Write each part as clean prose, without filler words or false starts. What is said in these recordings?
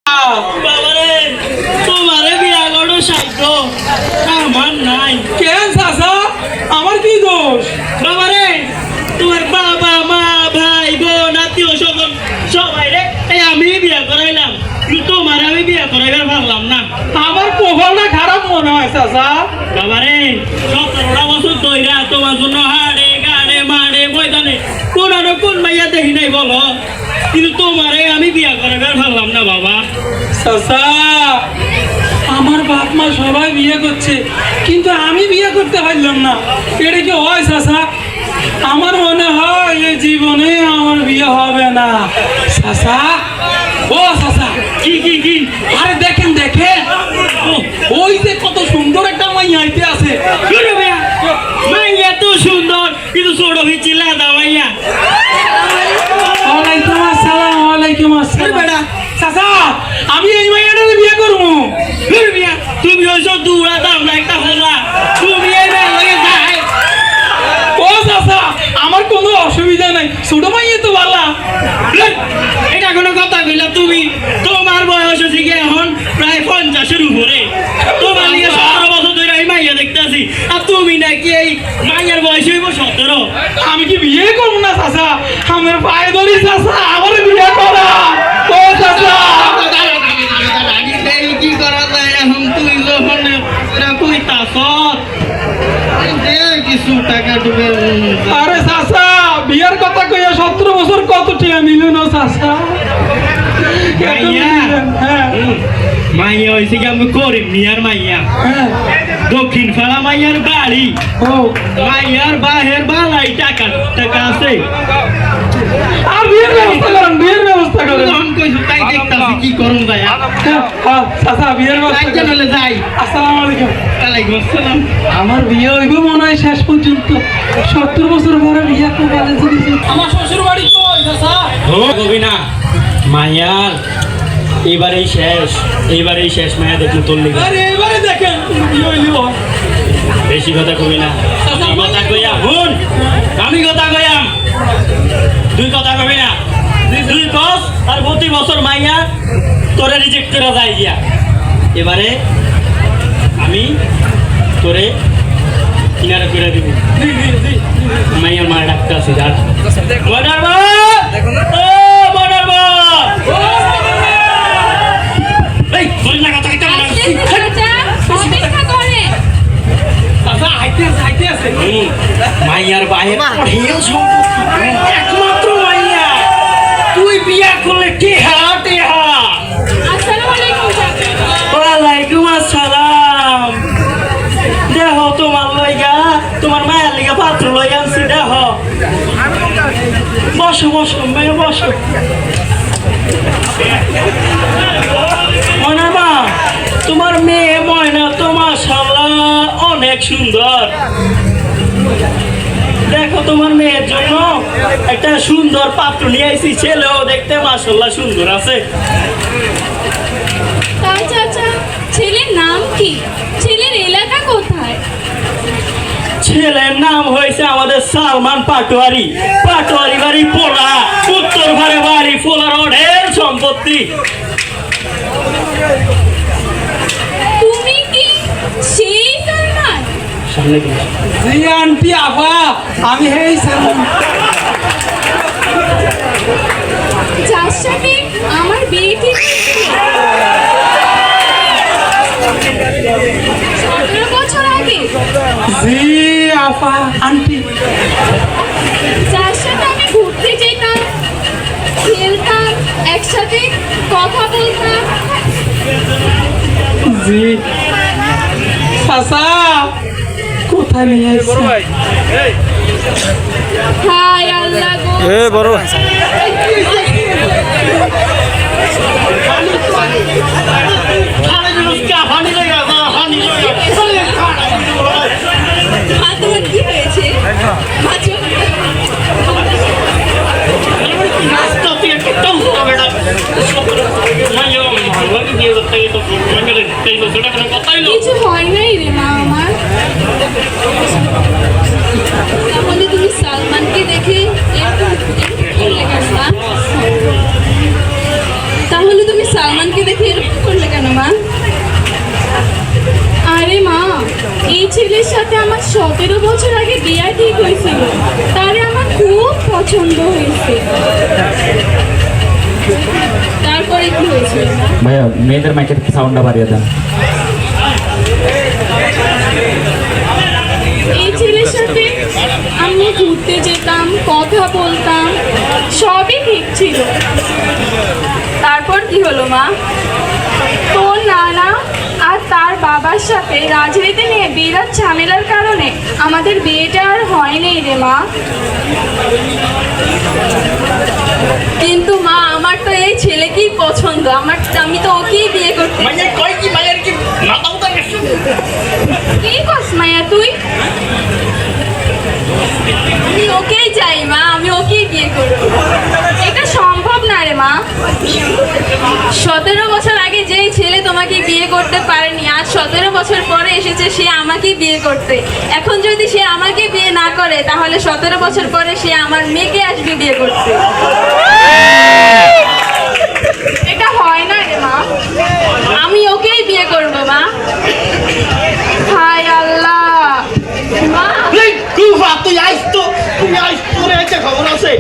বাবারে তোমারে বিয়া করো সাইজ আমার নাই কেন চাচা আমার কি দোষ? বাবারে তোমার বাবা মা ভাই বোন আত্মীয় স্বজন সবাই রে এই আমি বিয়া করাইলাম কিন্তু তোমার আমি বিয়া করাইবার পারলাম না। আমার কপালটা খারাপ মনে হয় চাচা। বাবারে 17টা বছর ধইরা তোমার জন্য হাড়ে গাড়ে মারে ময়দানে কোন মাইয়া দেখি নাই বলো, কিন্তু তোমারে আমি বিয়া করাইবার পারলাম না বাবা। চাচা আমার বাপ মা সবাই বিয়ে করছে কিন্তু আমি বিয়ে করতে পারলাম না, এটা কি হয় চাচা? আমার মনে হয় এই জীবনে আমার বিয়ে হবে না। চাচা ও চাচা কি কি কি আরে দেখেন দেখেন ওই যে কত সুন্দর একটা মাইয়া আইতে আছে। মাইয়া তো সুন্দর কিন্তু ছোট হয়েছি লাদা মাইয়া। ওয়ালাইকুম আসসালাম। ওয়ালাইকুম আসসালাম। চাচা আমি এই মাইয়াটাকে বিয়ে করবো। তুমি হইছ দূরা দাম না একটা হলা, তুমি এই মেয়ের লগে যাই। ও চাচা আমার কোনো অসুবিধা নাই, ছোট মাইয়া তো ভালো। এটা কোনো কথা কইলা তুমি? তোমার বয়স হচ্ছে কি এখন প্রায় 50-এর উপরে, তোমার লিগে 17 বছর ধরে এই মাইয়া দেখতেছি আর তুমি নাকি এই মাইয়ার বয়স হইব 17। আমি কি বিয়ে করবো না চাচা? আমার পায়ে ধরি চাচা আমার বিয়ে করা। ও চাচা কি করা যায় এখন? তুই যখন কইতাছ কিছু টাকা ডুবে। আরে চাচা বিয়ের কথা কইয়া 17 বছর কত টাকা নিল না চাচা? মাইয়া হ্যাঁ মাইয়া হয়েছে কি আমি গরিব মিয়ার মাইয়া, হ্যাঁ দক্ষিণ ফালা মাইয়ার বাড়ি, ও মাইয়ার বাহের বালাই টাকা টাকা আছে। আর বিয়ের ব্যবস্থা করেন, বিয়ের ব্যবস্থা করেন। তখন কইছো তাই দেখতাছি কি করুন ভাইয়া। হ্যাঁ চাচা বিয়ের ব্যবস্থা তাই করেন। জানালে যাই। আসসালামু আলাইকুম। ওয়ালাইকুম আসসালাম। আমার বিয়ে হইব মনে হয় শেষ পর্যন্ত। 70 বছর পরে বিয়ে কপালে জুড়েছে। আমার শ্বশুর বাড়ি কই চাচা? ও কবি না মাইয়ার এইবারেই শেষ মাইয়া দেখলে তোর লেগে। আরে এবারে দেখেন বিয়ে হইব। বেশি কথা কবি না, আমি কথা কইয়া হুন, আমি কথা কইয়াম, তুই কথা কবি না। তুই কস আর প্রতি বছর মাইয়া তোরে রিজেক্ট করে যায় গিয়া। এবারে আমি তোরে কিনারে করে দিব। মাইয়ার মা ডাক্তার আছে যার বর্ডার মা, ও বর্ডার মা, এই বল না কথা কইতে না। চাচা হাইতে আছে। মাইয়ার বাইরে হেল সম্পত্তি একমাত্র মাইয়া, তুই বিয়া করলে টেহা টেহা। ওয়ালাইকুম আসসালাম। দেহ তোমার লইগা তোমার মায়ের লিগা পাত্র লই আনছি, দেহ বসো বসো মেয়ে বসো। ময়না মা, তোমার মেয়ে ময়না তো মাশাআল্লাহ অনেক সুন্দর। দেখো তোমার মেয়ের জন্য একটা সুন্দর পাত্র নিয়ে আইছি, ছেলেও দেখতে মাশাআল্লাহ সুন্দর আছে। চাচা ছেলের নাম কি? ছেলের এলাকা কোথায়? ছেলের নাম হয়েছে আমাদের সালমান পাটোয়ারি। পাটোয়ারি বাড়ি পোলা, উত্তর ঘরে বাড়ি, পোলার অঢেল সম্পত্তি। তুমি কি সেই সালমান? সামনে কি? জি আন্টি আপা আমি এই সালমান। যার সাথে আমার বিয়ে ঠিক 17 বছর আগে, জি আপা আন্টি। যার সাথে আমি ঘুরতে যেতাম, খেলতাম, একসাথে কথা বলতাম। জি চাচা কোথায় নিয়ে আসছে? হায় আল্লাহ গো। বড় মা তোমার কি হয়েছে? মা চোখ- কিছু হয় নাই রে মা আমার। তাহলে তুমি সালমানকে দেখে এরকম করলে কেন মা? তাহলে তুমি সালমানকে দেখে এই ছেলের সাথে আমার 17 বছর আগে বিয়ে ঠিক হয়েছিল, তারে আমার খুব পছন্দ হয়েছে। তারপরে কি হয়েছিল? ভাইয়া মেয়েদের মাইকের সাউন্ডটা বাড়িয়ে দেন। এই ছেলের সাথে আমি ঘুরতে যেতাম, কথা বলতাম, সবই ঠিক ছিল। তারপর কি হলো মা? তোর নানা আর তার বাবার সাথে রাজনীতি নিয়ে বিরাট ঝামেলার কারণে আমাদের বিয়েটা আর হয়নি রে মা। কিন্তু মা, আমার তো এই ছেলেকেই পছন্দ, আমি তো ওকেই বিয়ে করতে। মাইয়া কয় কি মাইয়ার কি মাথা উঠা গেছে? কি করছ মায়া তুই? আমি ওকেই চাই মা, আমি ওকেই বিয়ে করব। এটা সম্ভব না রে মা। 17 বছর আগে যেই ছেলে তোমাকে বিয়ে করতে পারেনি, আজ 17 বছর পরে এসেছে সে আমাকে বিয়ে করতে। এখন যদি সে আমাকে বিয়ে না করে, তাহলে 17 বছর পরে সে আমার মেয়েকে আসবে বিয়ে করতে। এটা হয় না রে মা, আমি ওকেই বিয়ে করব মা। হায় আল্লাহ মা। এই কুফা, তুই আইস তো রে, একটা খবর আছে।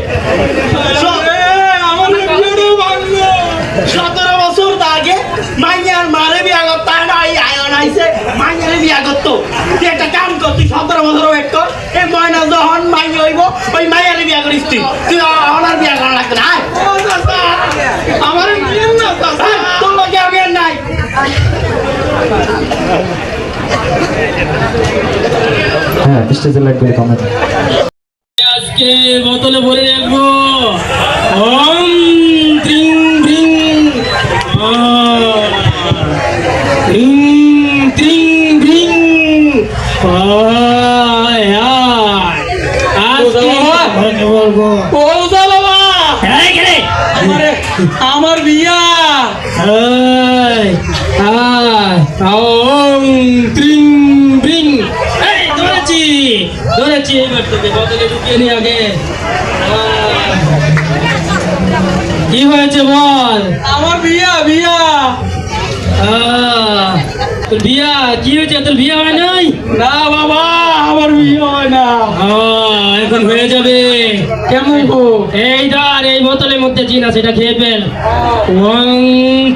আমার বিয়েটা ভাঙলো। 17 বছর আগে মাইয়ার মারে বিয়া করতে হয় না, এই আয়ন আইছে মাইয়ারে বিয়া করতো। তুই একটা কাম কর, তুই 17 বছর ওয়েট কর, এই ময়না যখন মাই হইব ওই মাইয়ারে বিয়া করিস। তুই ওনার বিয়া করা লাগবে না। আমার বিয়ে না চাচা। তোর লোকে আমি আর নাই। হ্যাঁ, স্টেজে লাগবে কমেন্ট। আজকে বোতলে ভরে রাখবো। ওম ত্রিং ত্রিং ত্রিং ত্রিং ত্রিং। আমার বিয়া। ওম ত্রিং ত্রিং। ধরেছি এবার তোকে বোতলে ঢুকিয়ে নি আগে। কি হয়েছে বল? আমার বিয়া। তোর বিয়া কি হয়েছে? তোর বিয়ে হয় নাই? না বাবা, আমার বিয়ে হয় না। এখন হয়ে যাবে। কেমন গো? এই ধর, এই বোতলের মধ্যে জিন আছে, এটা খেয়ে ফেল। ওং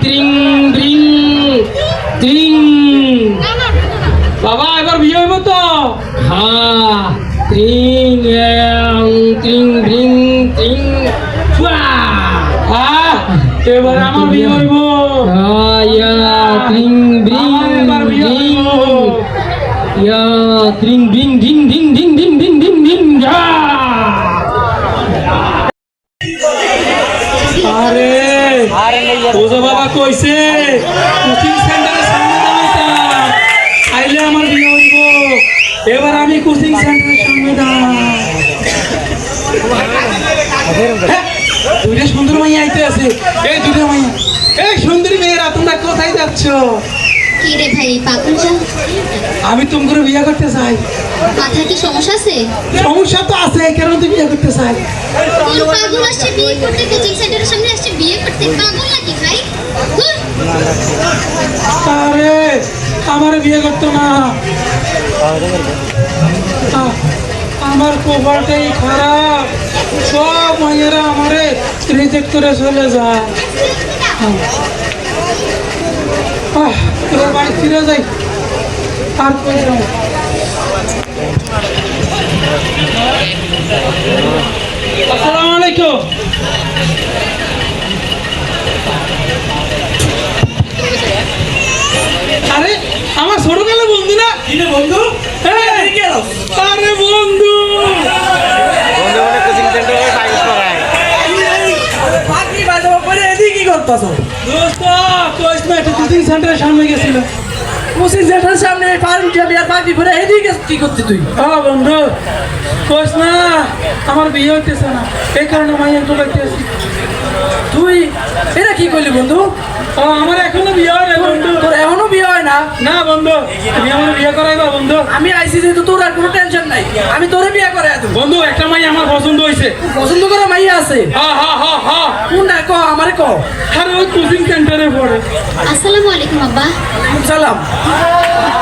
ত্রিং ত্রিং ত্রিং। বাবা এবার বিয়ে হইব তো? হ্যাঁ, ত্রিং ত্রিং ত্রিং ত্রিং। এবার আমার বিয়ে হইব। ত্রিং ব্রিং ত্রিং। ত্রিং ব্রিং ধিং ধিং ধিং ধিং ধিং ধিং ধিং। আরে ওজো বাবা কইছে কোচিং সেন্টারের সামনে দাঁড়াইতাম, আইলে আমার বিয়ে হইব। এবার আমি কোচিং সেন্টারের সামনে দাঁড়াই। দুইটা সুন্দর মাইয়া আইতে আছে। এই দুইটা মাইয়া, এই সুন্দরী মেয়েরা, তোমরা কোথায় যাচ্ছ? কি রে ভাই, পাগল যা। আমি তোমাকে বিয়ে করতে চাই। মাথায় কি সমস্যা আছে? সমস্যা তো আছে, কেন তুই বিয়ে করতে চাই? কোন পাগল আসছে বিয়ে করতে? কোচিং সেন্টারের সামনে আসছে বিয়ে করতে? পাগল নাকি ভাই? হুঁ। আরে আমার বিয়ে করতো না। আমার কপালটাই খারাপ, সব মাইয়েরা আমারে রিজেক্ট করে চলে যায়। তোর বাড়ি ফিরে যাই, আর কই যাও। আসসালামু আলাইকুম। আরে আমার ছোটকালের বন্ধু না? বন্ধু? আরে বন্ধু, দোস্ত কইস না, একটা কোচিং সেন্টারের সামনে গেছিল। কোচিং সেন্টারের সামনে পার্টি করে এদিকে কি করতে তুই? হ্যাঁ বন্ধু, কইস না, আমার বিয়ে হইতেছে না, এই কারণে মাইয়া তো লাগতেছি। তুই এটা কি করলি বন্ধু? আমার এখনো বিয়ে হয় না বন্ধু। তোর এখনো বিয়ে হয় না? না বন্ধু, তুমি আমার বিয়ে করাইবা বন্ধু? আমি আইসি যেহেতু তোর আর কোনো টেনশন নাই, আমি তোরে বিয়ে করে দেব। বন্ধু, একটা মাইয়া আমার পছন্দ হয়েছে। পছন্দ করে মাইয়া আছে? হ্যাঁ। কোনটা ক, আমারে ক। আরে ওই কোচিং সেন্টারে পড়ে। আসসালামু আলাইকুম আব্বা। সালাম।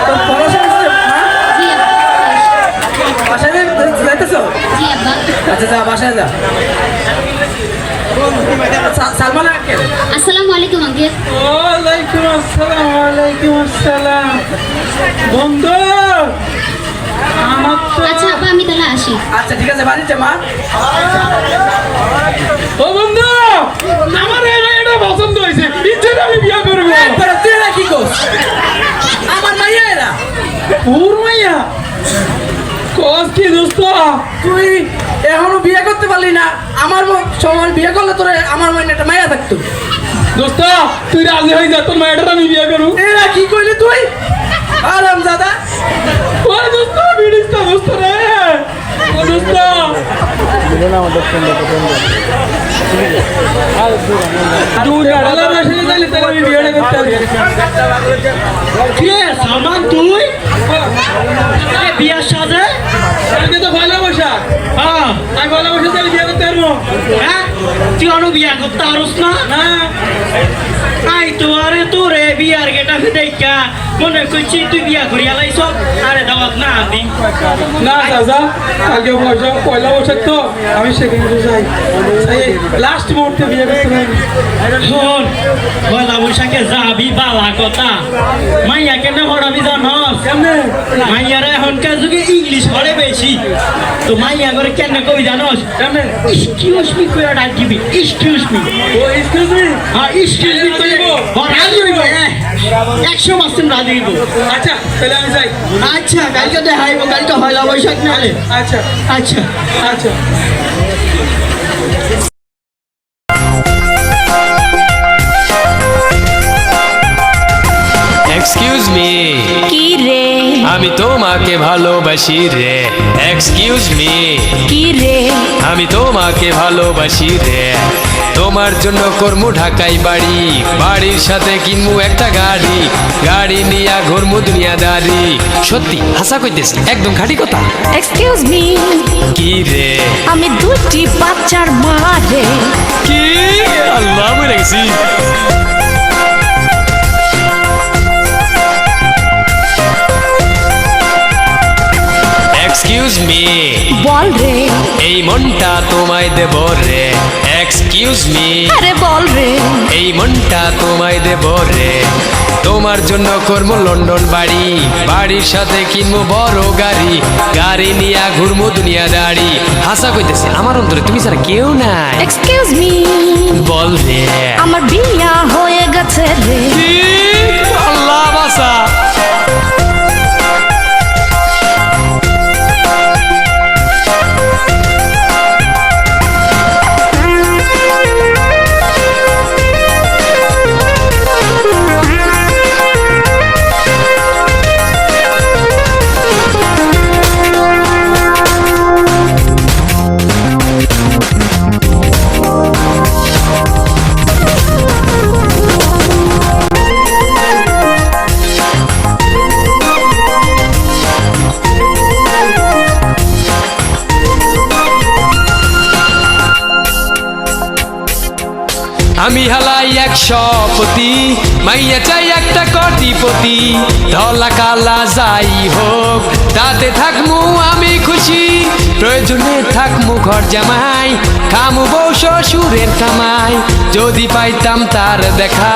তোর পড়াশোনা আছে? হ্যাঁ? বাসায় যাইতেছো? জি আব্বা। আচ্ছা যা বাসায় যা। সালমান আঙ্কেল আসসালামু আলাইকুম আঙ্কেল। ওয়ালাইকুম আসসালাম, ওয়ালাইকুম আসসালাম। বন্ধু, আমার তো আচ্ছা আব্বা আমি তাহলে আসি। আচ্ছা ঠিক আছে বাড়িতে মা। ও বন্ধু, আমার এই মেয়েটা পছন্দ হয়েছে, ইচ্ছেটা আমি বিয়ে করবো। একবার তুই এরা কি করছ? আমার মাইয়া এরা। ওর মাইয়া কস কি দোস্ত? তুই এখনো বিয়ে করতে পারলি না। আমার সময় বিয়ে করলে তোরে আমার মাইনে একটা মাইয়া থাকতো। দোস্ত তুই রাজি হয়ে যা, তোর মায়েরটা আমি বিয়ে করবো। এরা কি কইলি তুই? আরাম দাদা ও দোস্ত, বিড়িস তো দোস্ত রে। ও দোস্ত, ভালোবাসা দিলে তাহলে আমি বিয়েটা করতে পারি। কে সালমান তুই এ বিয়ার সাজে? আমি তো ভালোবাসা, হ্যাঁ আমি ভালোবাসা তাহলে বিয়ে করতে পারবো হ্যাঁ তুই অন্য বিয়া করতে পারস না? না। আই তো আরে তোরে বিয়ার গেটা দেখা মনে করছি তুই বিয়া করিয়া লাইছ। আরে দাওয়াত না আদি না চাচা, কালকে পয়লা বৈশাখ তো আমি সেখানে যাই, লাস্ট মুহূর্তে বিয়ে করতে পারি। শোন পয়লা বৈশাখে যাবি বালা কথা। মাইয়া কেন হরাবি জানস? কেমনে? মাইয়ারা এখনকার যুগে ইংলিশ পড়ে বেশি। তো মাইয়া করে কেন কই জানস? কেমনে? এক্সকিউজ মি কইরা ডাক দিবি। Excuse me. ও এক্সকিউজ মি। হ্যাঁ এক্সকিউজ মি কইব। রাজি হইব 100% রাজি হইব। আচ্ছা তাহলে আমি যাই। আচ্ছা কালকে দেখাইব, কালকে পয়লা বৈশাখ নালে। আচ্ছা আচ্ছা আচ্ছা। এক্সকিউজ মি, কি রে আমি তোমাকে ভালোবাসি রে। এক্সকিউজ মি, কি রে আমি তোমাকে ভালোবাসি রে। তোমার জন্য করমু ঢাকাই বাড়ি, বাড়ির সাথে কিনমু একটা গাড়ি, গাড়ি নিয়া ঘুরমু দুনিয়াদারি। সত্যি হাসা কইতেছি, একদম খাঁটি কথা। এক্সকিউজ মি, কি রে? আমি দুটি বাচ্চার মা রে। কি? আল্লাহ মরে গেছি। এক্সকিউজ মি, বল রে, এই মনটা তোমায় দেব রে। এক্সকিউজ মি, আরে বল রে, এই মনটা তোমায় দেব রে। তোমার জন্য করবো লন্ডন বাড়ি, বাড়ির সাথে কিনবো বড় গাড়ি, গাড়ি নিয়া ঘুরবো দুনিয়াদারি। হাসা কইতেছে, আমার অন্তরে তুমি ছাড়া কেউ নাই। এক্সকিউজ মি, বল রে। আমার বিয়া হয়ে গেছে রে। কি? আল্লাহ বাসা। আমি হালাই 100 মাইয়া চাই একটা কোটিপতি। ধলা কালা যাই হোক তাতে থাকমু আমি খুশি, প্রয়োজনে থাকমু ঘর জামাই, খামু বউ শ্বশুরের কামাই। যদি পাইতাম তার দেখা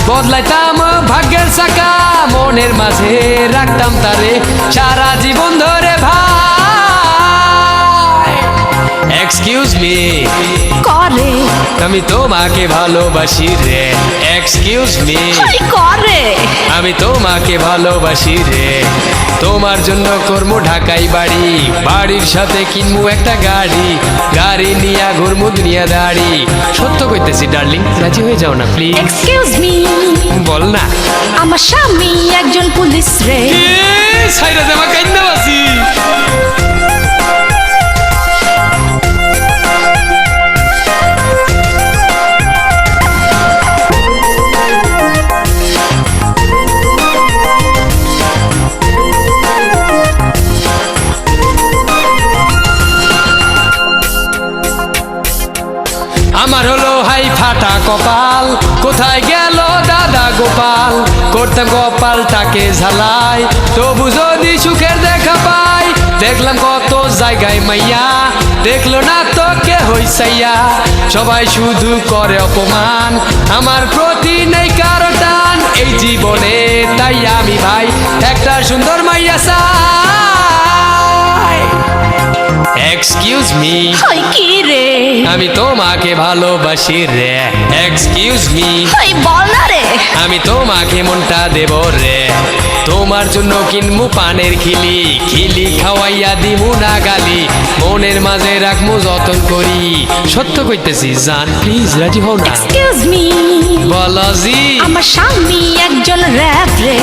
বদলাইতাম ভাগ্যের চাকা, মনের মাঝে রাখতাম তারে সারা জীবন ধরে ভাই। এক্সকিউজ মি, করে আমি তোমাকে ভালোবাসি রে। এক্সকিউজ মি, করে আমি তোমাকে ভালোবাসি রে। তোমার জন্য করবো ঢাকাই বাড়ি, বাড়ির সাথে কিনবো একটা গাড়ি, গাড়ি নিয়া ঘুরবো দুনিয়াদারি। সত্য কইতেছি ডার্লিং, রাজি হয়ে যাও না প্লিজ। এক্সকিউজ মি, বল না। আমার স্বামী একজন পুলিশ রে। সাইরা জামা কাইন্দা বাসি। আমার হলো হাই ফাটা কপাল, কোথায় গেল দাদা গোপাল? করতাম কপালটাকে ঝালাই, তবু যদি সুখের দেখা পাই, দেখলাম কত জায়গায় মাইয়া, দেখলো না তো কে হইসাইয়া। সবাই শুধু করে অপমান, আমার প্রতি নেই কারো টান এই জীবনে। তাই আমি ভাই একটা সুন্দর মাইয়া চাই। এক্সকিউজ মি, ওই কি রে আমি তোমাকে ভালোবাসি রে। এক্সকিউজ মি, ওই বল না রে আমি তোমাকে মনটা দেব রে। তোমার জন্য কিনমু পানের খিলি, খিলি খাওয়াইয়া দিমু না গালি। মনের মাঝে রাখমু যতন করি, সত্য কইতেছি জান প্লিজ রাজি হও না। এক্সকিউজ মি বলো জি। আমার স্বামী একজন র্যাপ রে